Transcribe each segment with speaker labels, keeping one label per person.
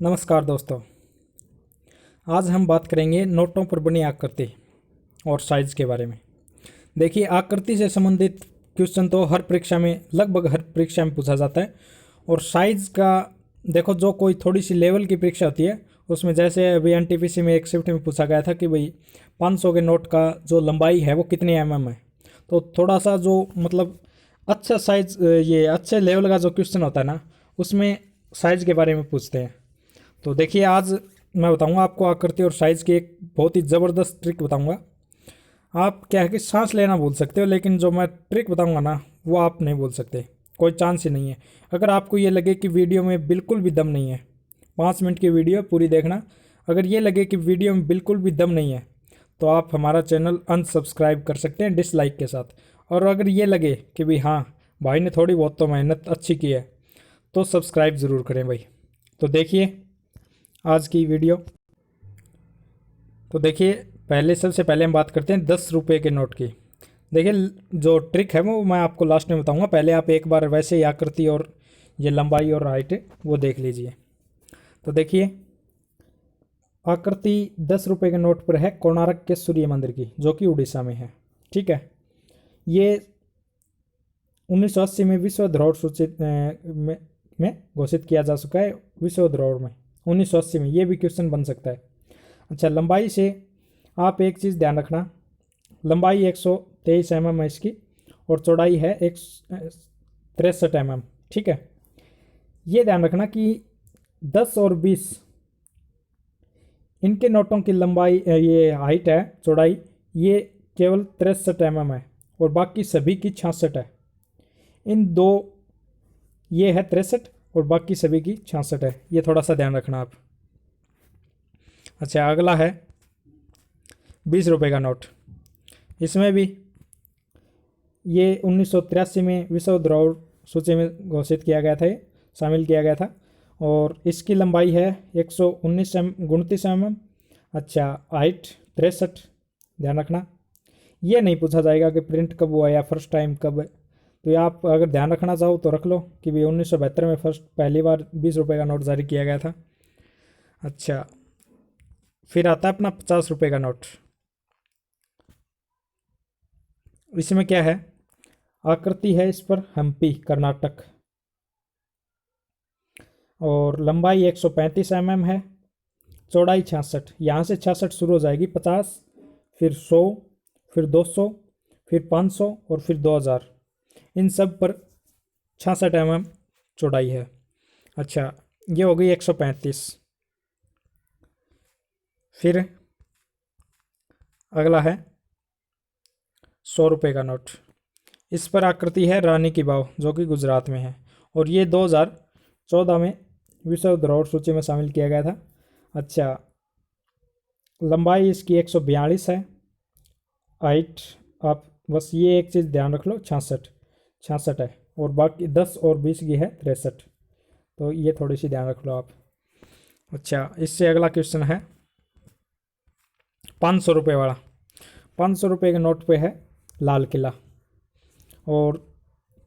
Speaker 1: नमस्कार दोस्तों। आज हम बात करेंगे नोटों पर बनी आकृति और साइज के बारे में। देखिए, आकृति से संबंधित क्वेश्चन तो हर परीक्षा में, लगभग हर परीक्षा में पूछा जाता है। और साइज का देखो, जो कोई थोड़ी सी लेवल की परीक्षा होती है उसमें, जैसे अभी एनटीपीसी में एक शिफ्ट में पूछा गया था कि भाई 500 के नोट का जो लंबाई है वो कितनी है। तो थोड़ा सा जो मतलब अच्छा साइज, ये अच्छे लेवल का जो क्वेश्चन होता है ना, उसमें साइज के बारे में पूछते हैं। तो देखिए, आज मैं बताऊंगा आपको आकृति और साइज़ की एक बहुत ही ज़बरदस्त ट्रिक बताऊंगा। आप क्या है कि सांस लेना भूल सकते हो, लेकिन जो मैं ट्रिक बताऊंगा ना, वो आप नहीं बोल सकते, कोई चांस ही नहीं है। अगर आपको ये लगे कि वीडियो में बिल्कुल भी दम नहीं है, 5 मिनट की वीडियो पूरी देखना। अगर ये लगे कि वीडियो में बिल्कुल भी दम नहीं है, तो आप हमारा चैनल अनसब्सक्राइब कर सकते हैं डिसलाइक के साथ। और अगर ये लगे कि भाई हाँ, भाई ने थोड़ी बहुत तो मेहनत अच्छी की है, तो सब्सक्राइब ज़रूर करें भाई। तो देखिए आज की वीडियो। तो देखिए, सबसे पहले हम बात करते हैं 10 रुपये के नोट की। देखिए, जो ट्रिक है वो मैं आपको लास्ट में बताऊंगा। पहले आप एक बार वैसे ही आकृति और ये लंबाई और हाइट है वो देख लीजिए। तो देखिए, आकृति 10 रुपये के नोट पर है कोणार्क के सूर्य मंदिर की, जो कि उड़ीसा में है। ठीक है, ये 1980 में विश्व धरोहर सूची में घोषित किया जा चुका है। विश्व धरोहर में 1980 में, ये भी क्वेश्चन बन सकता है। अच्छा, लंबाई से आप एक चीज़ ध्यान रखना, लंबाई 123 mm है इसकी, और चौड़ाई है 163 mm। ठीक है, ये ध्यान रखना कि 10 और 20 इनके नोटों की लंबाई, ये हाइट है, चौड़ाई, ये केवल 63 mm है, और बाकी सभी की 66 है। इन दो, ये है 63 और बाकी सभी की 66 है, ये थोड़ा सा ध्यान रखना आप। अच्छा, अगला है 20 रुपये का नोट। इसमें भी ये 1983 में विश्व धरोहर सूची में घोषित किया गया था, शामिल किया गया था। और इसकी लंबाई है 129 mm। अच्छा, हाइट 63। ध्यान रखना, ये नहीं पूछा जाएगा कि प्रिंट कब हुआ या फर्स्ट टाइम कब है। तो ये आप अगर ध्यान रखना चाहो तो रख लो कि भाई 1972 में पहली बार 20 रुपये का नोट जारी किया गया था। अच्छा, फिर आता है अपना 50 रुपये का नोट। इसमें क्या है, आकृति है इस पर हम्पी कर्नाटक, और लंबाई 135 mm है, चौड़ाई 66। यहाँ से 66 शुरू हो जाएगी, 50, फिर 100, फिर 200, फिर 500 और फिर 2000। इन सब पर 66 mm चौड़ाई है। अच्छा, ये हो गई 135। फिर अगला है 100 रुपये का नोट। इस पर आकृति है रानी की वाव, जो कि गुजरात में है, और ये 2014 में विश्व धरोहर सूची में शामिल किया गया था। अच्छा, लंबाई इसकी 142 है, हाइट, आप बस ये एक चीज़ ध्यान रख लो, 66 है, और बाकी 10 और 20 की है 63। तो ये थोड़ी सी ध्यान रख लो आप। अच्छा, इससे अगला क्वेश्चन है 500 रुपये वाला। 500 रुपये के नोट पे है लाल किला, और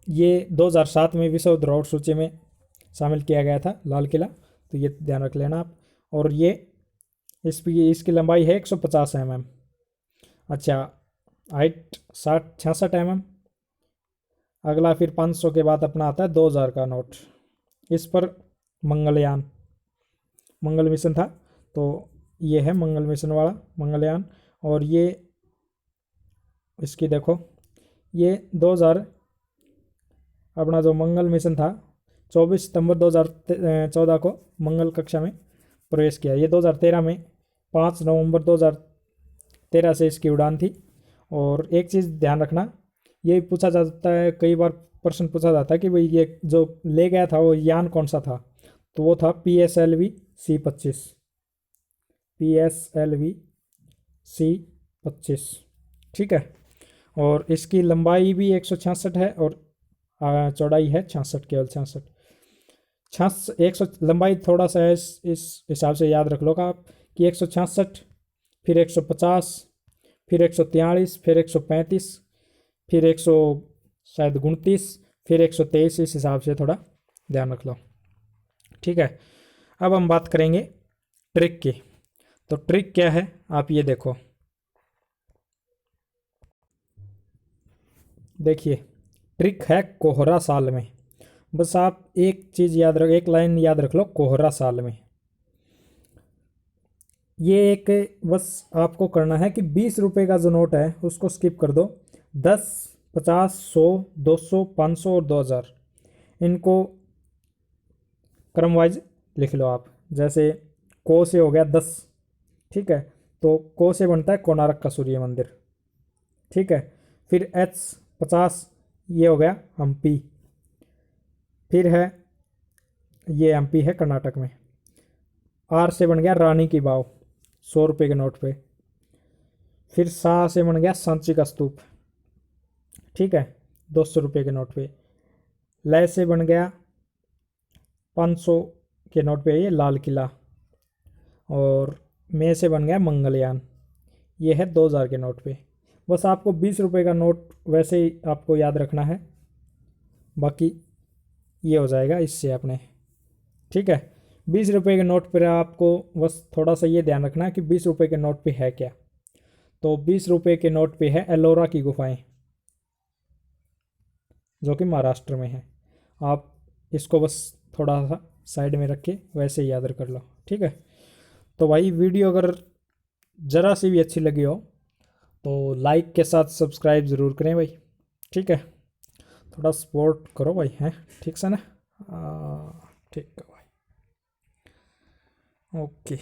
Speaker 1: ये 2007 में विश्व धरोहर सूची में शामिल किया गया था लाल किला। तो ये ध्यान रख लेना आप। और ये इसकी लंबाई है 150 mm। अच्छा, हाइट 66 mm। अगला फिर 500 के बाद अपना आता है 2000 का नोट। इस पर मंगल मिशन था, तो ये है मंगल मिशन वाला मंगलयान। और ये इसकी देखो, ये 2000 अपना जो मंगल मिशन था, 24 सितंबर 2014 को मंगल कक्षा में प्रवेश किया। ये 2013 में 5 नवंबर 2013 से इसकी उड़ान थी। और एक चीज़ ध्यान रखना, ये पूछा जाता है, कई बार प्रश्न पूछा जाता है कि भाई ये जो ले गया था वो यान कौन सा था, तो वो था PSLV-C25। PSLV-C25। ठीक है, और इसकी लंबाई भी 166 है, और चौड़ाई है 66, केवल 66। लंबाई थोड़ा सा है, इस हिसाब से याद रख लो आप कि 166, फिर 150, फिर 143, फिर 135, फिर 100 शायद 29, फिर 123। इस हिसाब से थोड़ा ध्यान रख लो। ठीक है, अब हम बात करेंगे ट्रिक की। तो ट्रिक क्या है, आप ये देखो, देखिए ट्रिक है कोहरा साल में। बस आप एक चीज़ याद रख, एक लाइन याद रख लो, कोहरा साल में। ये एक, बस आपको करना है कि 20 रुपये का जो नोट है उसको स्किप कर दो। 10, 50, 100, 200, 500 और 2000, इनको क्रम वाइज लिख लो आप। जैसे को से हो गया 10, ठीक है, तो को से बनता है कोणार्क का सूर्य मंदिर, ठीक है। फिर एच 50, ये हो गया हम्पी, फिर है ये एमपी है कर्नाटक में। आर से बन गया रानी की वाव, 100 रुपये के नोट पे। फिर सा से बन गया सांची का स्तूप, ठीक है, 200 रुपये के नोट पे। लय से बन गया 500 के नोट पे ये लाल किला। और मे से बन गया मंगलयान, ये है 2000 के नोट पे। बस आपको 20 रुपये का नोट वैसे ही आपको याद रखना है, बाकी ये हो जाएगा इससे अपने, ठीक है। 20 रुपये के नोट पर आपको बस थोड़ा सा ये ध्यान रखना है कि 20 रुपये के नोट पे है क्या। तो 20 रुपये के नोट पे है एलोरा की गुफाएं, जो कि महाराष्ट्र में है। आप इसको बस थोड़ा सा साइड में रख के वैसे ही याद कर लो, ठीक है। तो भाई वीडियो अगर ज़रा सी भी अच्छी लगी हो तो लाइक के साथ सब्सक्राइब ज़रूर करें भाई, ठीक है। थोड़ा सपोर्ट करो भाई, हैं, ठीक से ना। ठीक है भाई, ओके।